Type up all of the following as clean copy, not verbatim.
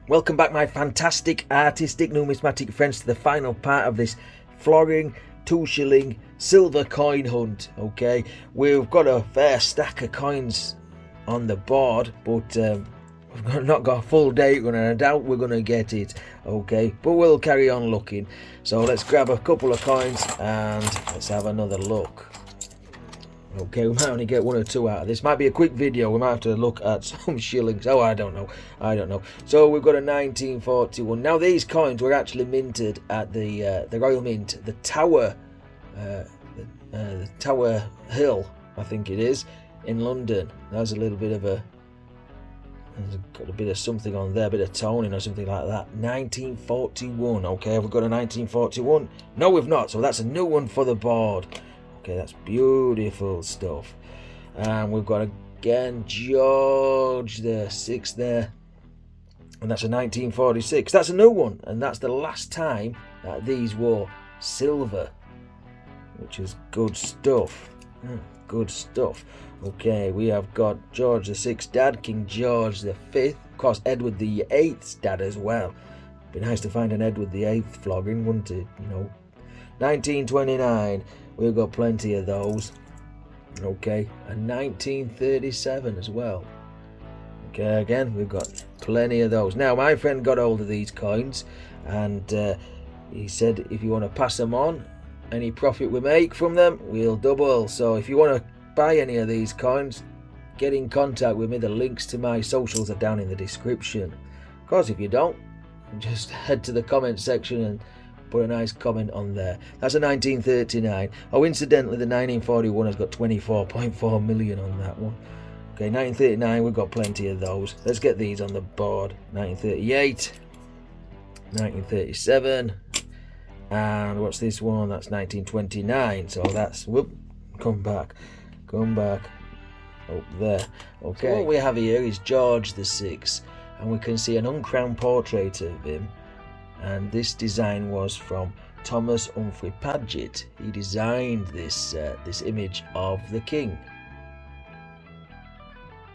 Welcome back, my fantastic artistic numismatic friends, to the final part of this florin 2-shilling silver coin hunt. Okay, we've got a fair stack of coins on the board, but we've not got a full date run, and I doubt we're going to get it. Okay, but we'll carry on looking. So let's grab a couple of coins and let's have another look. Okay, we might only get 1 or 2 out of this. Might be a quick video. We might have to look at some shillings. Oh, I don't know. So we've got a 1941. Now these coins were actually minted at the Royal Mint, the Tower Hill, I think it is, in London. There's a little bit of there's got a bit of something on there, a bit of toning or something like that. 1941. Okay, have we got a 1941? No, we've not. So that's a new one for the board. Okay, that's beautiful stuff. And we've got again George the 6th there, and that's a 1946. That's a new one, and that's the last time that these were silver, which is good stuff. Good stuff. Okay, we have got George the 6th dad, King George the 5th, of course Edward the 8th's dad as well. Be nice to find an Edward the 8th flogging, wouldn't it? You know. 1929. We've got plenty of those. Okay, and 1937 as well. Okay, again, we've got plenty of those. Now, my friend got hold of these coins, and he said if you want to pass them on, any profit we make from them, we'll double. So if you want to buy any of these coins, get in contact with me. The links to my socials are down in the description. Of course, if you don't, just head to the comment section and put a nice comment on there. That's a 1939. Oh, incidentally, the 1941 has got 24.4 million on that one. Okay, 1939, we've got plenty of those. Let's get these on the board. 1938, 1937, and what's this one? That's 1929. So that's, whoop, come back up there. Okay, so what we have here is George the 6th, and we can see an uncrowned portrait of him. And this design was from Thomas Humphrey Paget. He designed this image of the king.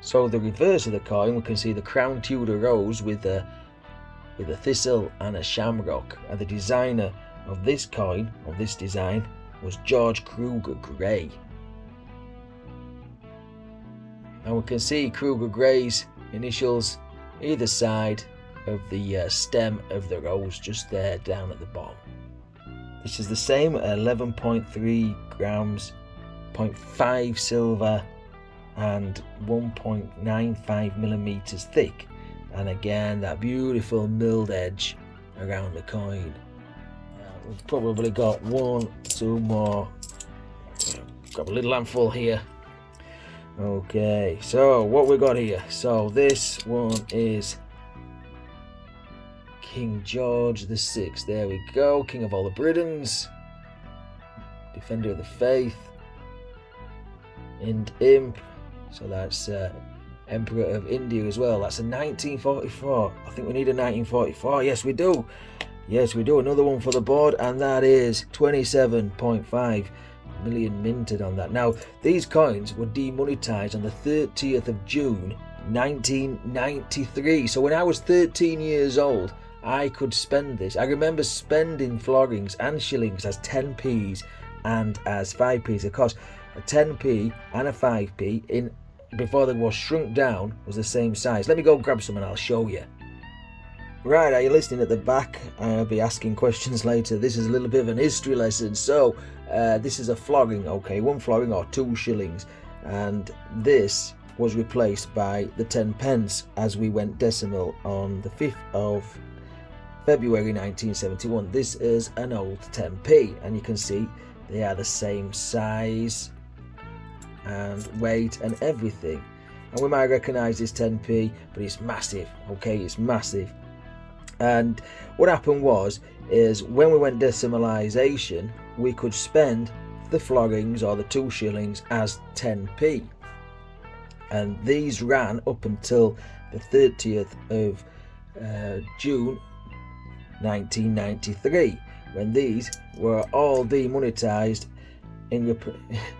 So the reverse of the coin, we can see the crown Tudor rose with a thistle and a shamrock. And the designer of this coin, of this design, was George Kruger Gray. And we can see Kruger Gray's initials either side of the stem of the rose, just there down at the bottom. This is the same at 11.3 grams, 0.5 silver and 1.95 millimeters thick, and again that beautiful milled edge around the coin. We've probably got 1, 2 more. Got a little handful here. Okay, so what we got here? So this one is King George the 6th. There we go. King of all the Britons, defender of the faith, and imp. So that's Emperor of India as well. That's a 1944. I think we need a 1944. Yes, we do. Yes, we do. Another one for the board, and that is 27.5 million minted on that. Now, these coins were demonetized on the 30th of June 1993. So when I was 13 years old, I could spend this. I remember spending florins and shillings as 10p's and as 5p's. Of course, a 10p and a 5p before they were shrunk down was the same size. Let me go grab some and I'll show you. Right, are you listening at the back? I'll be asking questions later. This is a little bit of an history lesson. So this is a florin, okay, 1 florin or 2 shillings, and this was replaced by the 10 pence as we went decimal on the 5th of February 1971. This is an old 10p, and you can see they are the same size and weight and everything. And we might recognize this 10p, but it's massive. Okay, it's massive. And what happened is when we went decimalisation, we could spend the florins or the 2 shillings as 10p, and these ran up until the 30th of June 1993, when these were all demonetised and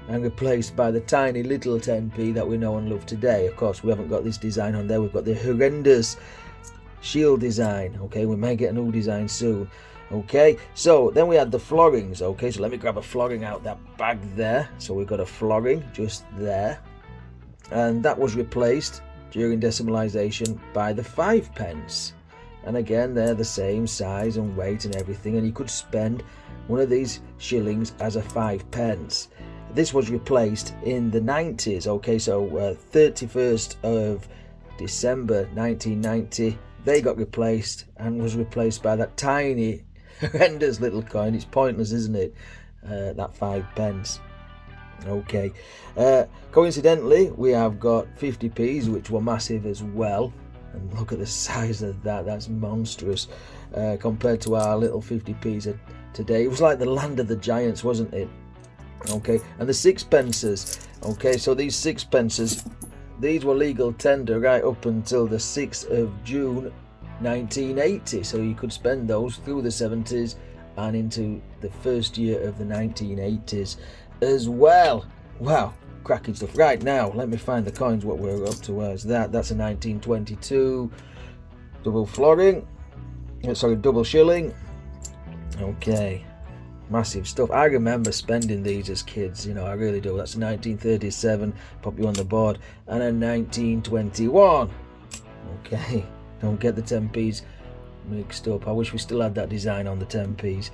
replaced by the tiny little 10p that we know and love today. Of course, we haven't got this design on there. We've got the horrendous shield design. Okay, we may get a new design soon. Okay, so then we had the florins. Okay, so let me grab a florin out that bag there. So we've got a florin just there, and that was replaced during decimalisation by the 5p. And again, they're the same size and weight and everything, and you could spend one of these shillings as a 5p. This was replaced in the 90s. Okay, so 31st of December 1990, they got replaced, and was replaced by that tiny horrendous little coin. It's pointless, isn't it? That 5p. Okay, coincidentally we have got 50p's, which were massive as well, and look at the size of that. That's monstrous compared to our little 50p's today. It was like the land of the giants, wasn't it? Okay, and the 6p. Okay, so these 6p, these were legal tender right up until the 6th of June 1980, so you could spend those through the 70s and into the first year of the 1980s as well. Wow, cracking stuff. Right, now let me find the coins, what we're up to. Where's that? That's a 1922 double florin, sorry, double shilling. Okay, massive stuff. I remember spending these as kids, you know, I really do. That's a 1937, pop you on the board, and a 1921. Okay, don't get the 10p's mixed up. I wish we still had that design on the 10p's.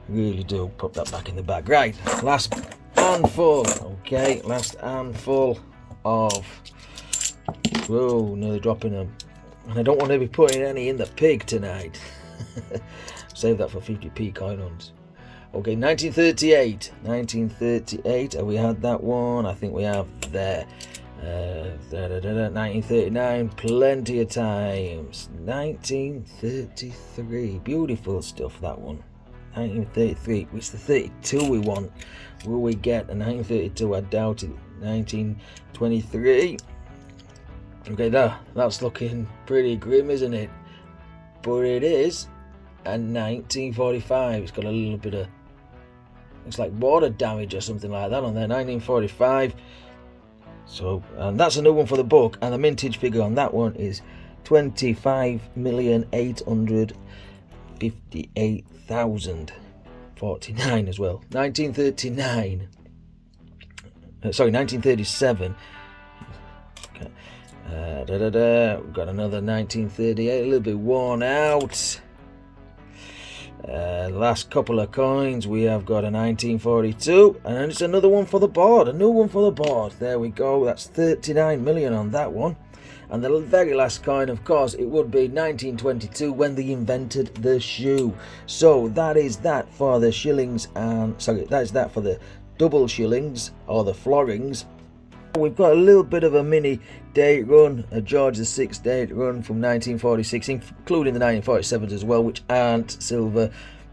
Really do. Put that back in the bag. Right, last handful. Okay, last handful of... Whoa, nearly dropping them. And I don't want to be putting any in the pig tonight. Save that for 50p coin hunts. Okay, 1938. 1938. Have we had that one? I think we have there. 1939, plenty of times. 1933, beautiful stuff, that one. 1933, it's the 32 we want. Will we get a 1932? I doubt it. 1923. Okay, that's looking pretty grim, isn't it? But it is a 1945. It's got a little bit of, it's like water damage or something like that on there. 1945. So, and that's a new one for the book, and the mintage figure on that one is 25,858,049 as well. 1939. Sorry, 1937. Okay. We've got another 1938, a little bit worn out. Last couple of coins, we have got a 1942, and then it's another one for the board, a new one for the board. There we go, that's 39 million on that one. And the very last coin, of course, it would be 1922 when they invented the shoe. So that is that for the shillings, and sorry, that is that for the double shillings or the florins. We've got a little bit of a mini date run, a George VI date run from 1946, including the 1947s as well, which aren't silver,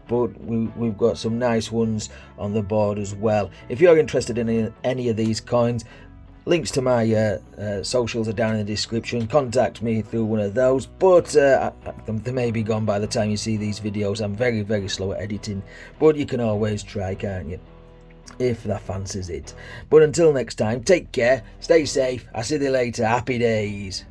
but we've got some nice ones on the board as well. If you're interested in any of these coins, links to my socials are down in the description. Contact me through one of those, but they may be gone by the time you see these videos. I'm very, very slow at editing, but you can always try, can't you? If that fancies it. But until next time, take care, stay safe, I'll see you later, happy days.